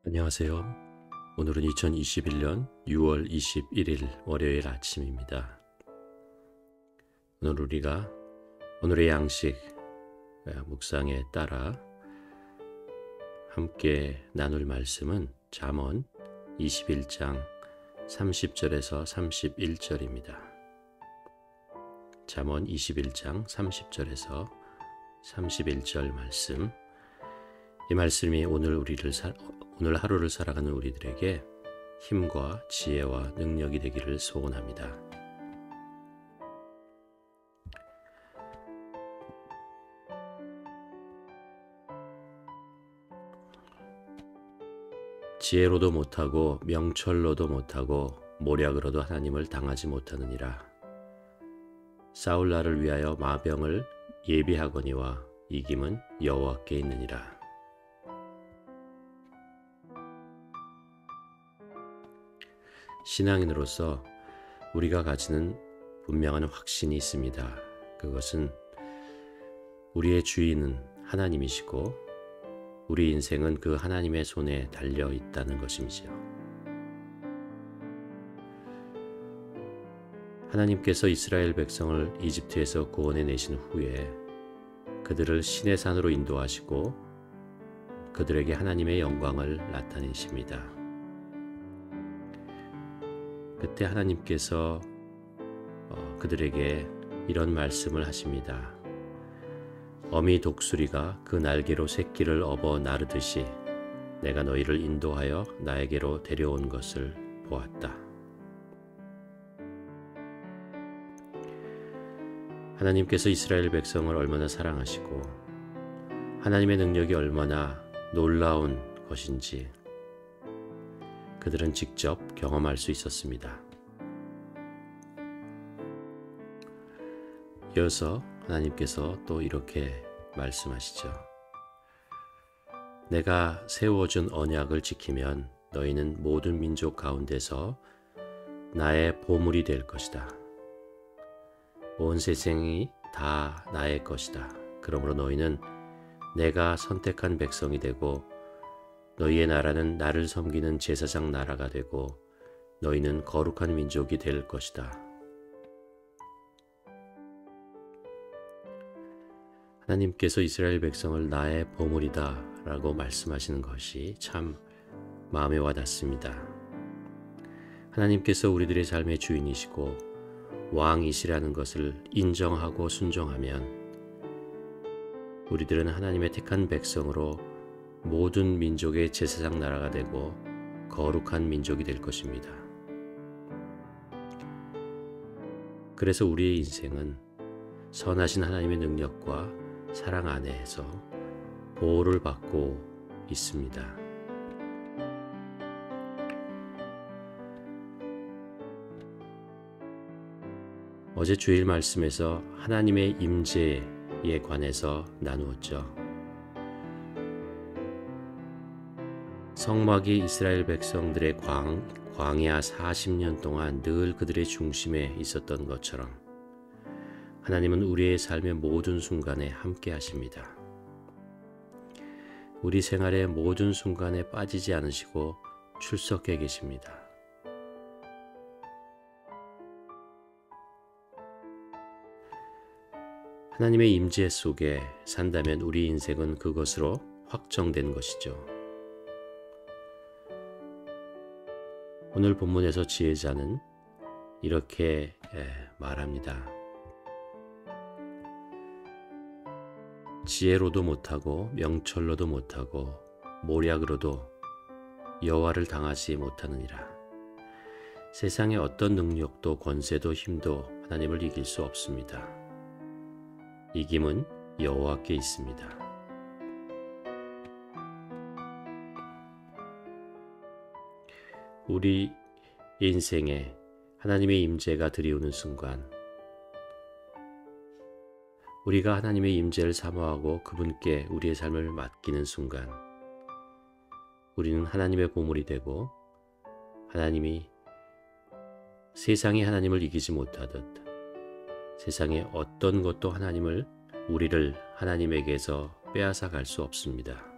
안녕하세요. 오늘은 2021년 6월 21일 월요일 아침입니다. 오늘 우리가 오늘의 양식 묵상에 따라 함께 나눌 말씀은 잠언 21장 30절에서 31절입니다. 잠언 21장 30절에서 31절 말씀. 이 말씀이 오늘 하루를 살아가는 우리들에게 힘과 지혜와 능력이 되기를 소원합니다. 지혜로도 못하고 명철로도 못하고 모략으로도 하나님을 당하지 못하느니라. 싸울 날을 위하여 마병을 예비하거니와 이김은 여호와께 있느니라. 신앙인으로서 우리가 가지는 분명한 확신이 있습니다. 그것은 우리의 주인은 하나님이시고 우리 인생은 그 하나님의 손에 달려 있다는 것이죠. 하나님께서 이스라엘 백성을 이집트에서 구원해 내신 후에 그들을 시내 산으로 인도하시고 그들에게 하나님의 영광을 나타내십니다. 그때 하나님께서 그들에게 이런 말씀을 하십니다. 어미 독수리가 그 날개로 새끼를 업어 나르듯이 내가 너희를 인도하여 나에게로 데려온 것을 보았다. 하나님께서 이스라엘 백성을 얼마나 사랑하시고 하나님의 능력이 얼마나 놀라운 것인지 그들은 직접 경험할 수 있었습니다. 이어서 하나님께서 또 이렇게 말씀하시죠. 내가 세워준 언약을 지키면 너희는 모든 민족 가운데서 나의 보물이 될 것이다. 온 세상이 다 나의 것이다. 그러므로 너희는 내가 선택한 백성이 되고 너희의 나라는 나를 섬기는 제사장 나라가 되고 너희는 거룩한 민족이 될 것이다. 하나님께서 이스라엘 백성을 나의 보물이다 라고 말씀하시는 것이 참 마음에 와닿습니다. 하나님께서 우리들의 삶의 주인이시고 왕이시라는 것을 인정하고 순종하면 우리들은 하나님의 택한 백성으로 모든 민족의 제사장 나라가 되고 거룩한 민족이 될 것입니다. 그래서 우리의 인생은 선하신 하나님의 능력과 사랑 안에서 보호를 받고 있습니다. 어제 주일 말씀에서 하나님의 임재에 관해서 나누었죠. 성막이 이스라엘 백성들의 광야 40년 동안 늘 그들의 중심에 있었던 것처럼 하나님은 우리의 삶의 모든 순간에 함께 하십니다. 우리 생활의 모든 순간에 빠지지 않으시고 출석해 계십니다. 하나님의 임재 속에 산다면 우리 인생은 그것으로 확정된 것이죠. 오늘 본문에서 지혜자는 이렇게 말합니다. 지혜로도 못하고 명철로도 못하고 모략으로도 여호와를 당하지 못하느니라. 세상의 어떤 능력도 권세도 힘도 하나님을 이길 수 없습니다. 이김은 여호와께 있습니다. 우리 인생에 하나님의 임재가 들이오는 순간 우리가 하나님의 임재를 사모하고 그분께 우리의 삶을 맡기는 순간 우리는 하나님의 보물이 되고 하나님이 세상이 하나님을 이기지 못하듯 세상의 어떤 것도 우리를 하나님에게서 빼앗아 갈 수 없습니다.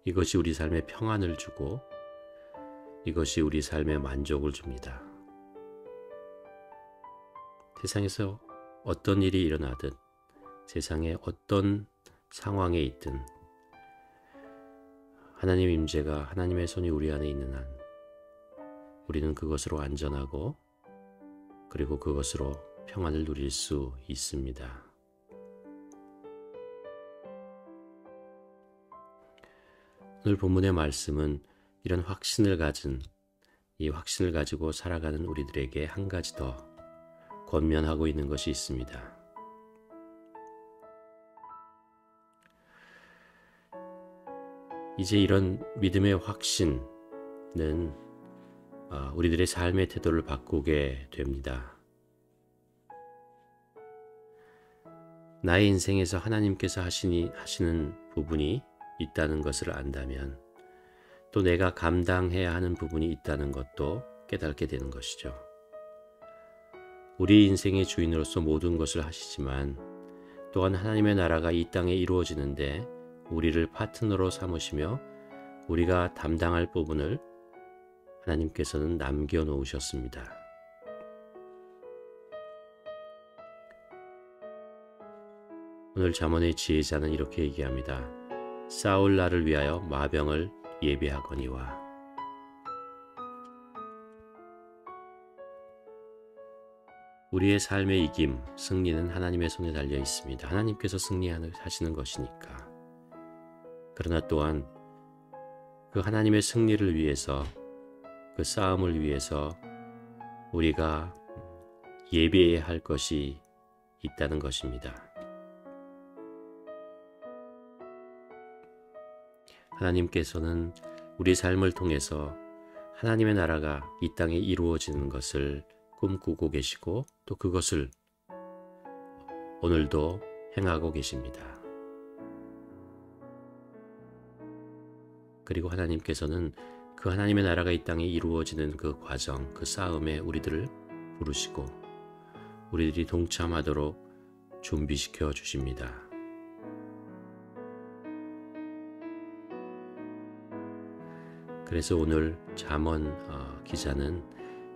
이것이 우리 삶에 평안을 주고 이것이 우리 삶에 만족을 줍니다. 세상에서 어떤 일이 일어나든 세상에 어떤 상황에 있든 하나님의 임재가 하나님의 손이 우리 안에 있는 한 우리는 그것으로 안전하고 그리고 그것으로 평안을 누릴 수 있습니다. 오늘 본문의 말씀은 이런 확신을 가진 이 확신을 가지고 살아가는 우리들에게 한 가지 더 권면하고 있는 것이 있습니다. 이제 이런 믿음의 확신은 우리들의 삶의 태도를 바꾸게 됩니다. 나의 인생에서 하나님께서 하시는 부분이 있다는 것을 안다면 또 내가 감당해야 하는 부분이 있다는 것도 깨닫게 되는 것이죠. 우리 인생의 주인으로서 모든 것을 하시지만 또한 하나님의 나라가 이 땅에 이루어지는데 우리를 파트너로 삼으시며 우리가 담당할 부분을 하나님께서는 남겨놓으셨습니다. 오늘 잠언의 지혜자는 이렇게 얘기합니다. 싸울 날을 위하여 마병을 예비하거니와. 우리의 삶의 이김, 승리는 하나님의 손에 달려 있습니다. 하나님께서 승리하시는 것이니까. 그러나 또한 그 하나님의 승리를 위해서 그 싸움을 위해서 우리가 예비해야 할 것이 있다는 것입니다. 하나님께서는 우리 삶을 통해서 하나님의 나라가 이 땅에 이루어지는 것을 꿈꾸고 계시고 또 그것을 오늘도 행하고 계십니다. 그리고 하나님께서는 그 하나님의 나라가 이 땅에 이루어지는 그 과정, 그 싸움에 우리들을 부르시고 우리들이 동참하도록 준비시켜 주십니다. 그래서 오늘 잠언 기자는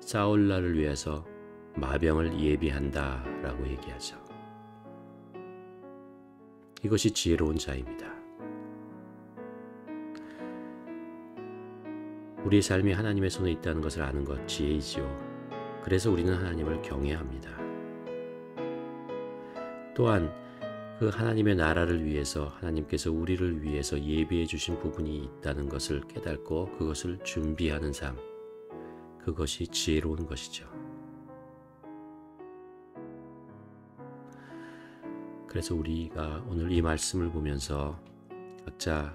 싸울 날을 위해서 마병을 예비한다 라고 얘기하죠. 이것이 지혜로운 자입니다. 우리의 삶이 하나님의 손에 있다는 것을 아는 것 지혜이지요. 그래서 우리는 하나님을 경외합니다. 또한 그 하나님의 나라를 위해서 하나님께서 우리를 위해서 예비해 주신 부분이 있다는 것을 깨닫고 그것을 준비하는 삶, 그것이 지혜로운 것이죠. 그래서 우리가 오늘 이 말씀을 보면서 각자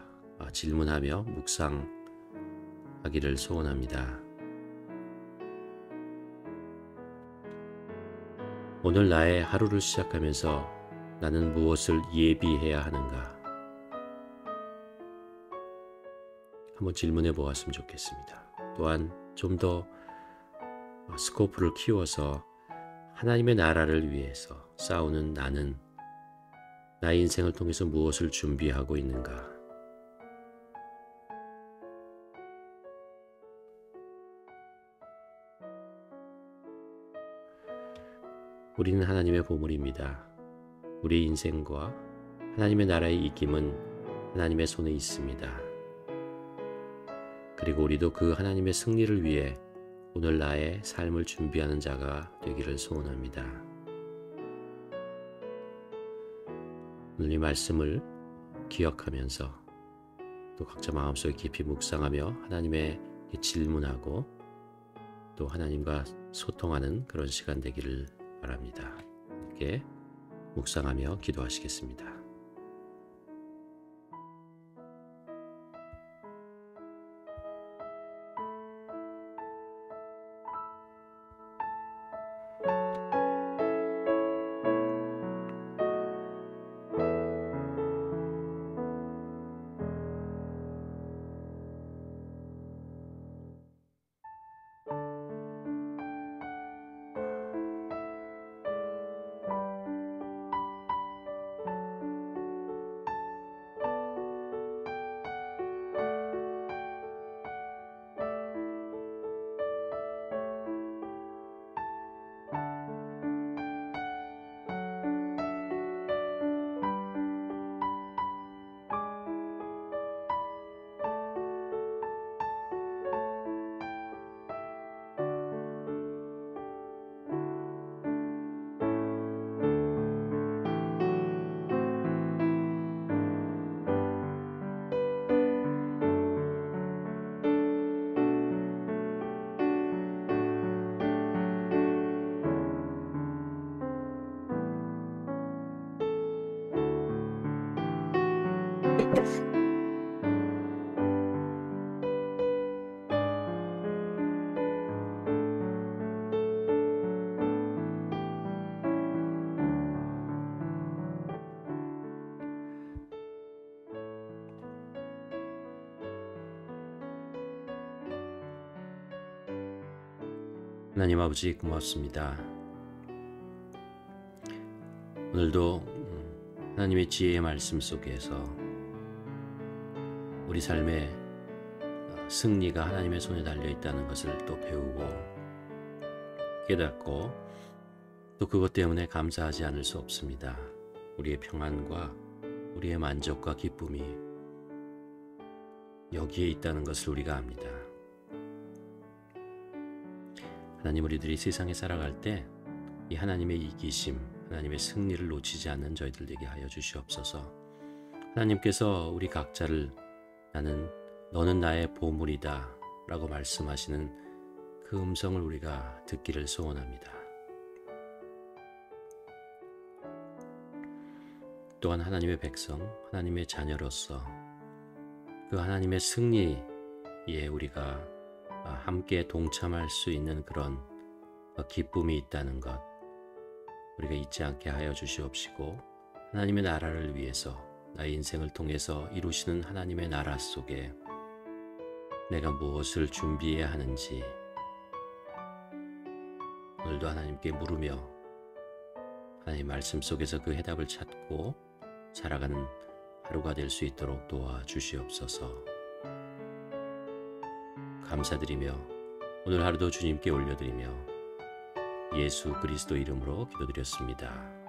질문하며 묵상하기를 소원합니다. 오늘 나의 하루를 시작하면서 나는 무엇을 예비해야 하는가? 한번 질문해 보았으면 좋겠습니다. 또한 좀 더 스코프를 키워서 하나님의 나라를 위해서 싸우는 나는 나의 인생을 통해서 무엇을 준비하고 있는가? 우리는 하나님의 보물입니다. 우리의 인생과 하나님의 나라의 이김은 하나님의 손에 있습니다. 그리고 우리도 그 하나님의 승리를 위해 오늘 나의 삶을 준비하는 자가 되기를 소원합니다. 오늘 이 말씀을 기억하면서 또 각자 마음속에 깊이 묵상하며 하나님의 질문하고 또 하나님과 소통하는 그런 시간 되기를 바랍니다. 이렇게 묵상하며 기도하시겠습니다. 하나님 아버지 고맙습니다. 오늘도 하나님의 지혜의 말씀 속에서 우리 삶의 승리가 하나님의 손에 달려 있다는 것을 또 배우고 깨닫고 또 그것 때문에 감사하지 않을 수 없습니다. 우리의 평안과 우리의 만족과 기쁨이 여기에 있다는 것을 우리가 압니다. 하나님, 우리들이 세상에 살아갈 때 이 하나님의 이기심, 하나님의 승리를 놓치지 않는 저희들 되게 하여 주시옵소서. 하나님께서 우리 각자를 너는 나의 보물이다 라고 말씀하시는 그 음성을 우리가 듣기를 소원합니다. 또한 하나님의 백성, 하나님의 자녀로서 그 하나님의 승리에 우리가 함께 동참할 수 있는 그런 기쁨이 있다는 것 우리가 잊지 않게 하여 주시옵시고, 하나님의 나라를 위해서 나의 인생을 통해서 이루시는 하나님의 나라 속에 내가 무엇을 준비해야 하는지 오늘도 하나님께 물으며 하나님 말씀 속에서 그 해답을 찾고 살아가는 하루가 될 수 있도록 도와주시옵소서. 감사드리며 오늘 하루도 주님께 올려드리며 예수 그리스도 이름으로 기도드렸습니다.